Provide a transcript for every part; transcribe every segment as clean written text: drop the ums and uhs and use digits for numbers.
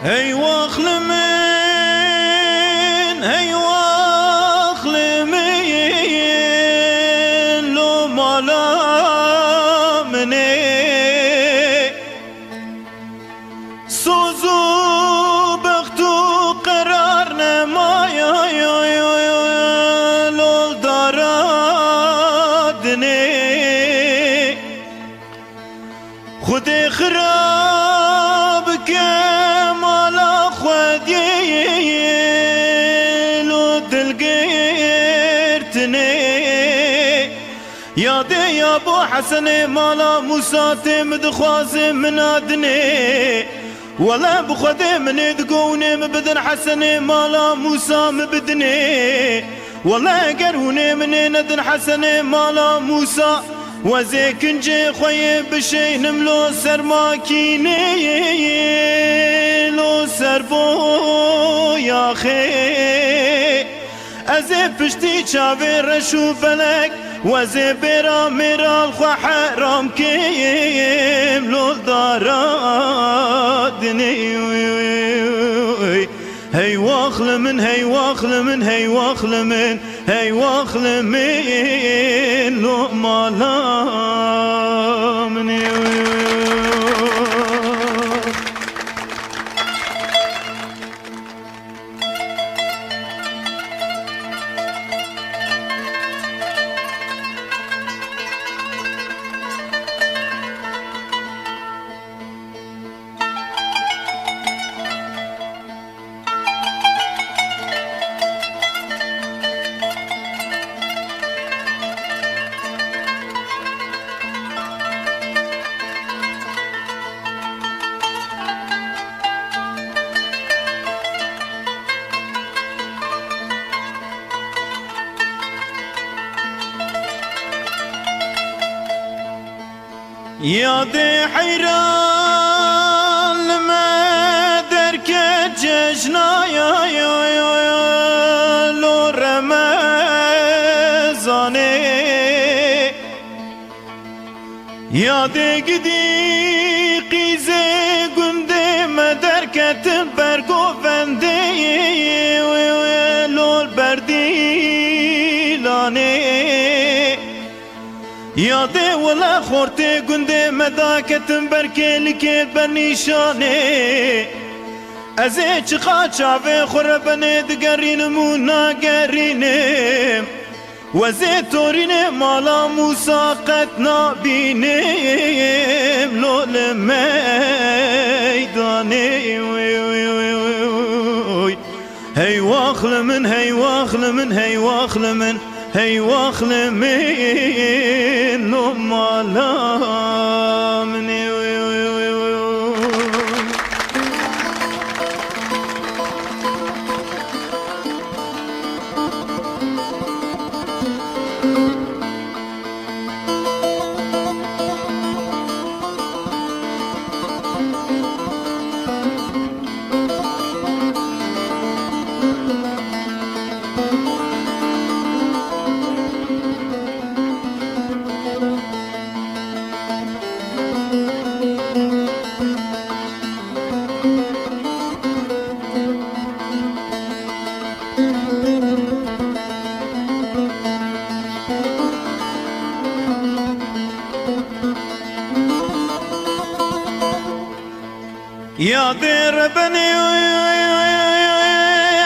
هي واخل من هي واخل من لو مالا مني سوزو بختو قرارنا ما لو دارادني خدي خراب كمالا خدي لو دلقيرتني يا دي يا ابو حسن مالا موسى تمد خوازم منادني ولا بخدي من تقوني مبدن حسن مالا موسى مبدني ولا قروني من ندن حسن مالا موسى وزيك نجي خوي بشي نملو سرماكيني لو سربو يا خي ازي فشتي شافي رشو بلك وزي برا ميرا الخوا حرام كيم لو دارادني هي واخل من هي واخل من هي واخل من هي واخل من لو مالا مني يا دي حيران لما درك جشنا يا لو رمزاني يا دي قدي قيزي قندي ما درك تنبرقو فندي لو البردي لاني يا دي ولا خورتي قندي مداك تنبركي لكي بنيشاني ازي چقا چاوي خربني دقرين مونا قريني وزي توريني مالا موسى قتنا بينيم لو لميداني هي واخل من هي واخل من هي واخل من هي واخل من لو مالا مني يا دير بني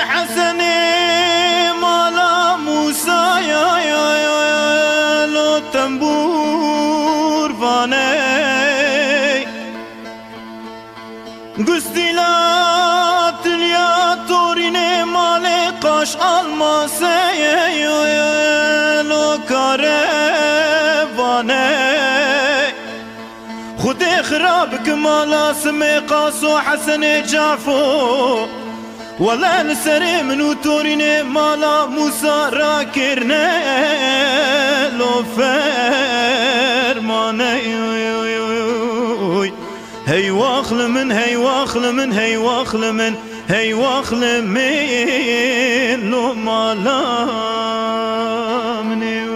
حسني مالا موسى يا لو تنبور فاني قستي لا تليا توريني مالي قاش الماسي لو كارفاني خدي خرابك مالا سمي قاسو حسن جافو ولا نسري منو توريني مالا موسى راكرنا لو فرماني هي واخل من هي واخل من هي واخل من هي واخل من لو مالا مني